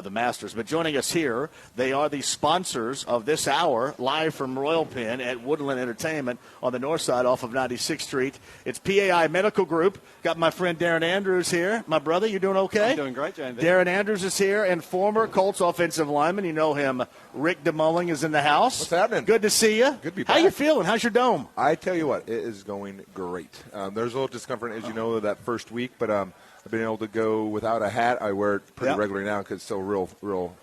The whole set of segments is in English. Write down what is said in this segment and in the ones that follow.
the Masters. But joining us here, they are the sponsors of this hour, live from Royal Pen at Woodland Entertainment on the north side off of 96th Street. It's PAI Medical Group. Got my friend Darren Andrews here. My brother, you doing okay? I'm doing great, JMV. Darren Andrews is here, and former Colts offensive lineman. You know him. Rick DeMulling is in the house. What's happening? Good to see you. Good to be back. How you feeling? How's your dome? I tell you what, it is going great. There's a little discomfort, as you know, that first week, but I've been able to go without a hat. I wear it pretty regularly now because it's still real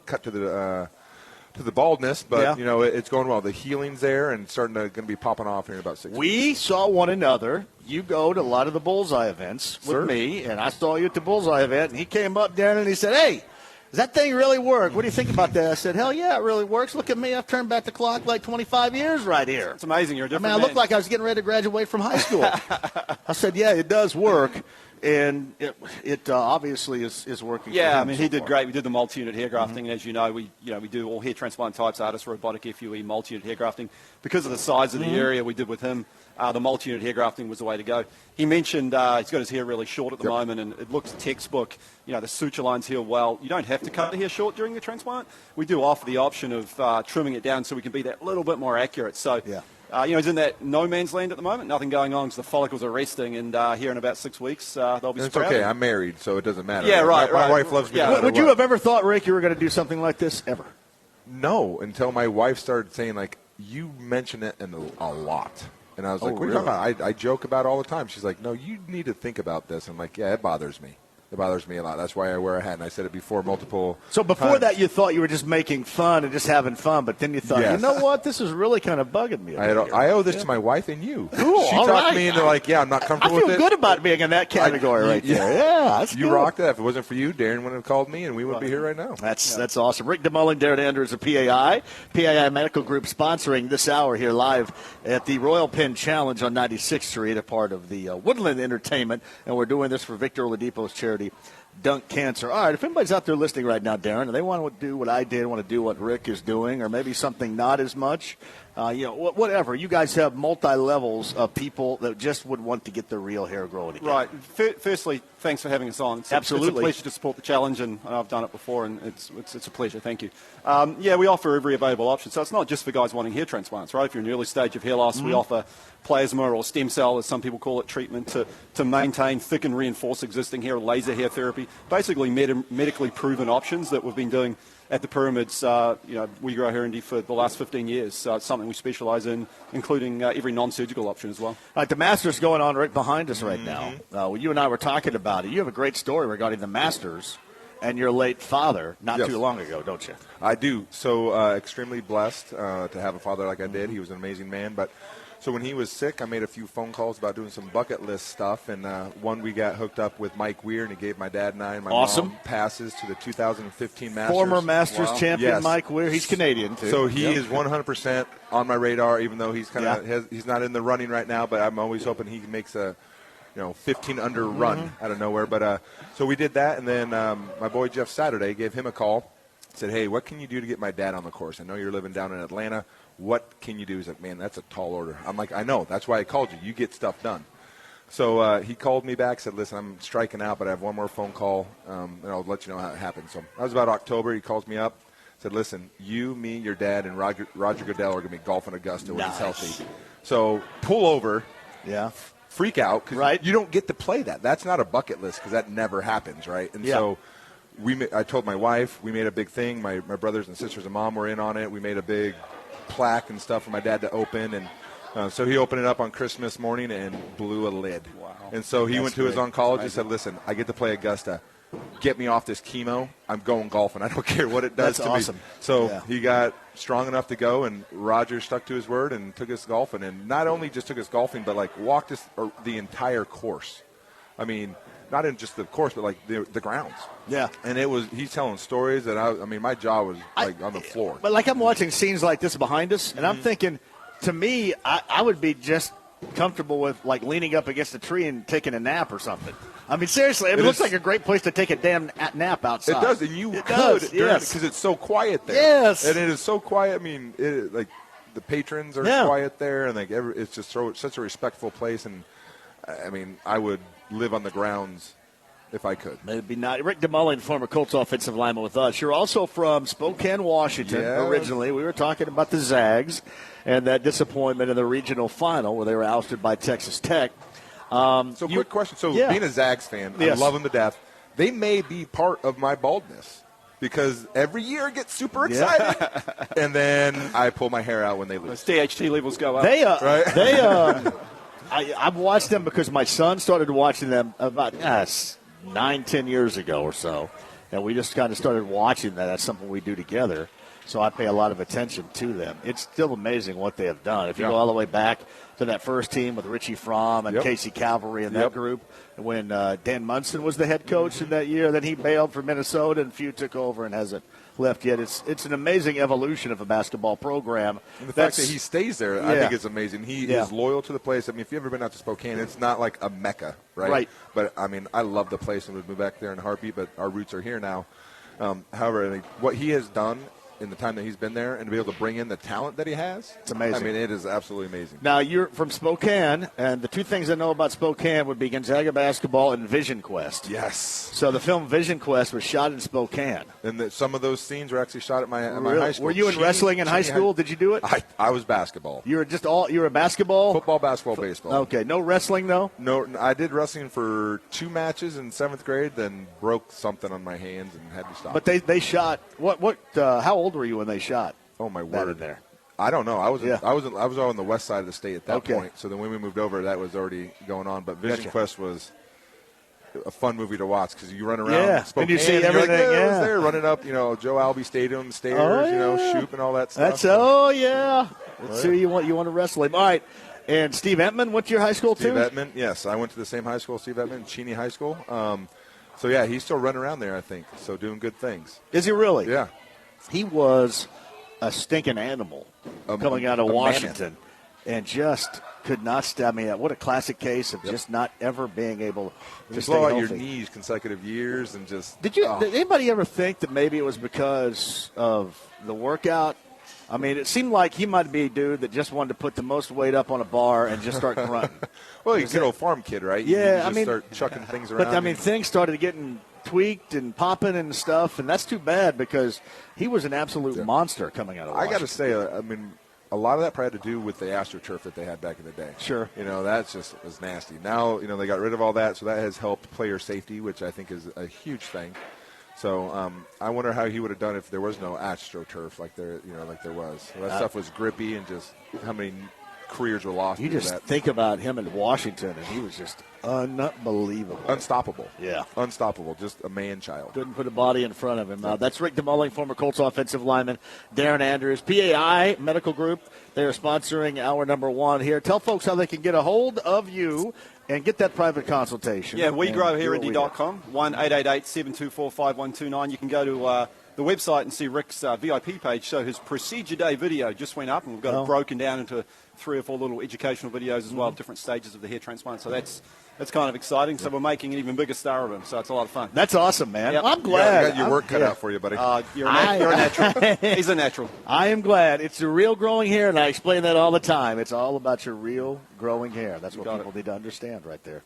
cut to the baldness, but you know it's going well. The healing's there and starting to going to be popping off here in about 6 weeks. We saw one another. You go to a lot of the Bullseye events with me, and I saw you at the Bullseye event, and he came up, Darren, and he said, "Hey, does that thing really work? What do you think about that?" I said, "Hell yeah, it really works. Look at me. I've turned back the clock like 25 years right here." It's amazing. You're a different I looked like I was getting ready to graduate from high school. I said, "Yeah, it does work." And it obviously is working. Yeah, for him I mean, he did great. We did the multi-unit hair grafting, and as you know, we do all hair transplant types, artist, robotic FUE, multi-unit hair grafting. Because of the size of the area we did with him, the multi-unit hair grafting was the way to go. He mentioned he's got his hair really short at the moment, and it looks textbook. You know, the suture lines heal well. You don't have to cut the hair short during the transplant. We do offer the option of trimming it down so we can be that little bit more accurate. So. Yeah. He's in that no man's land at the moment. Nothing going on because the follicles are resting, and here in about 6 weeks, they'll be sprouting. It's okay. I'm married, so it doesn't matter. Yeah, right. My wife loves me. Yeah. Would you have ever thought, Rick, you were going to do something like this ever? No, until my wife started saying, like, you mention it a lot. And I was like, what are you talking about? I joke about it all the time. She's like, no, you need to think about this. I'm like, yeah, it bothers me. It bothers me a lot. That's why I wear a hat, and I said it before multiple So before times. that, you thought you were just making fun and just having fun, but then you thought, you know what, this is really kind of bugging me. I owe this to my wife and you. Cool, she all talked right. me into like, I'm not comfortable with it. I feel good about being in that category right there. Yeah, that's you good. rocked that. If it wasn't for you, Darren wouldn't have called me, and we wouldn't be here right now. That's awesome. Rick DeMulling, Darren Andrews of PAI Medical Group, sponsoring this hour here live at the Royal Pen Challenge on 96th Street, a part of the Woodland Entertainment, and we're doing this for Victor Oladipo's charity, Dunk Cancer. All right, if anybody's out there listening right now, Darren, and they want to do what I did, want to do what Rick is doing, or maybe something not as much, whatever. You guys have multi-levels of people that just would want to get their real hair growing again. Right. Firstly, thanks for having us on. Absolutely. It's a pleasure to support the challenge, and I've done it before, and it's a pleasure. Thank you. We offer every available option. So it's not just for guys wanting hair transplants, right? If you're in the early stage of hair loss, we offer plasma or stem cell, as some people call it, treatment to maintain, thicken, reinforce existing hair, laser hair therapy, basically medically proven options that we've been doing at the Pyramids. We grow hair in for the last 15 years. So it's something we specialize in, including every non-surgical option as well. All right, the Masters going on right behind us right now. You and I were talking about it. You have a great story regarding the Masters and your late father not too long ago, don't you? I do. So extremely blessed to have a father like I did. He was an amazing man. But so when he was sick, I made a few phone calls about doing some bucket list stuff. And one, we got hooked up with Mike Weir, and he gave my dad and I and my mom passes to the 2015 Masters. Former Masters champion Mike Weir. He's Canadian, too. So he is 100% on my radar, even though he's kind of he's not in the running right now. But I'm always hoping he makes a 15 under run out of nowhere. But so we did that, and then my boy Jeff Saturday gave him a call. Said, hey, what can you do to get my dad on the course? I know you're living down in Atlanta. What can you do? He's like, man, that's a tall order. I'm like, I know. That's why I called you. You get stuff done. So he called me back, said, listen, I'm striking out, but I have one more phone call, and I'll let you know how it happened. So that was about October. He calls me up, said, listen, you, me, your dad, and Roger Goodell are going to be golfing Augusta when he's healthy. So pull over. Yeah. Freak out because you don't get to play that. That's not a bucket list because that never happens, right? And so I told my wife, we made a big thing. My brothers and sisters and mom were in on it. We made a big plaque and stuff for my dad to open, and so he opened it up on Christmas morning and blew a lid. Wow. And so he went to his oncologist and said, listen, I get to play Augusta. Get me off this chemo. I'm going golfing. I don't care what it does to me. So he got strong enough to go, and Roger stuck to his word and took us golfing. And not only just took us golfing, but like walked us the entire course. I mean, not in just the course, but like the grounds. Yeah. And he's telling stories that I mean, my jaw was like on the floor. But like I'm watching scenes like this behind us, and I'm thinking, to me, I would be just comfortable with like leaning up against a tree and taking a nap or something. I mean, seriously, it looks like a great place to take a damn nap outside. It does, and you could, because it's so quiet there. Yes. And it is so quiet. I mean, like the patrons are quiet there, and like it's just such a respectful place. And I mean, I would live on the grounds if I could. Maybe not. Rick DeMulling, former Colts offensive lineman with us. You're also from Spokane, Washington, originally. We were talking about the Zags and that disappointment in the regional final where they were ousted by Texas Tech. Quick question. So being a Zags fan, I love them to death. They may be part of my baldness because every year I get super excited, and then I pull my hair out when they lose. Those DHT levels go up. I've watched them because my son started watching them about 9-10 years ago or so, and we just kind of started watching that. That's something we do together, so I pay a lot of attention to them. It's still amazing what they have done. If you go all the way back to that first team with Richie Fromm and Casey Calvary and that group, when Dan Munson was the head coach in that year, then he bailed for Minnesota and Few took over and hasn't left yet. It's an amazing evolution of a basketball program. And the fact that he stays there, I think is amazing. He is loyal to the place. I mean, if you've ever been out to Spokane, it's not like a mecca, right? But, I mean, I love the place and would move back there in a heartbeat, but our roots are here now. However, I think what he has done in the time that he's been there and to be able to bring in the talent that he has. It's amazing. I mean, it is absolutely amazing. Now, you're from Spokane, and the two things I know about Spokane would be Gonzaga basketball and Vision Quest. Yes. So the film Vision Quest was shot in Spokane. And some of those scenes were actually shot at my high school. Were you in wrestling in high school? Did you do it? I was basketball. You were a basketball? Football, basketball, baseball. Okay. No wrestling, though? No, I did wrestling for 2 matches in 7th grade, then broke something on my hands and had to stop. But they shot, how old were you when they shot? Oh, my word. In there? I don't know. I was on the west side of the state at that point. So then when we moved over, that was already going on. But Vision Quest was a fun movie to watch because you run around Spokane, and you see everything. Like, I was there running up, Joe Albee Stadium, stairs, Shoop and all that stuff. Let's see you want to wrestle him. All right. And Steve Entman went to your high school too? Steve Entman, yes. I went to the same high school, Steve Entman, Cheney High School. He's still running around there, I think. So doing good things. Is he really? Yeah. He was a stinking animal coming out of Washington and just could not stab me out. What a classic case of just not ever being able to stay blow healthy. out your knees consecutive years and just. Did anybody ever think that maybe it was because of the workout? I mean, it seemed like he might be a dude that just wanted to put the most weight up on a bar and just start grunting. Well, he's a good old farm kid, right? Yeah, you start chucking things around. But, things started getting tweaked and popping and stuff, and that's too bad because he was an absolute monster coming out of Washington. I got to say, a lot of that probably had to do with the AstroTurf that they had back in the day. Sure. That just was nasty. Now, they got rid of all that, so that has helped player safety, which I think is a huge thing. So I wonder how he would have done if there was no AstroTurf like there was. So that stuff was grippy and just how many careers were lost. You just think about him in Washington, and he was just unbelievable. Unstoppable. Yeah. Unstoppable. Just a man-child. Couldn't put a body in front of him. That's Rick DeMulling, former Colts offensive lineman. Darren Andrews, PAI Medical Group. They are sponsoring hour number 1 here. Tell folks how they can get a hold of you and get that private consultation. Yeah, WeGrowHairIndy.com, 1-888-724-5129. You can go to the website and see Rick's VIP page. So his procedure day video just went up, and we've got it broken down into 3 or 4 little educational videos as well, different stages of the hair transplant. So that's kind of exciting. So we're making an even bigger star of him. So it's a lot of fun. That's awesome, man. Yep. I'm glad. You got your work cut out for you, buddy. You're a natural. He's a natural. I am glad. It's the real growing hair, and I explain that all the time. It's all about your real growing hair. That's what people need to understand right there.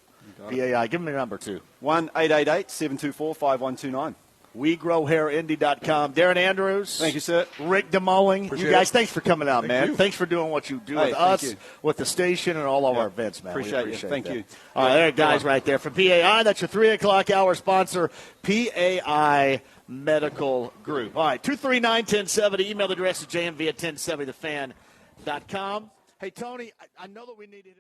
PAI, give me your number, too. 1-888-724-5129. WeGrowHairIndy.com. Darren Andrews. Thank you, sir. Rick DeMulling. Appreciate you guys, it. thanks for coming out, man. You. Thanks for doing what you do with us, with the station, and all of our events, man. Appreciate we you. appreciate Thank that. you. All right, there, guys, right there. From PAI, that's your 3 o'clock hour sponsor, PAI Medical Group. All right, 239-1070. Email address is JMV at 1070thefan.com. Hey, Tony, I know that we need to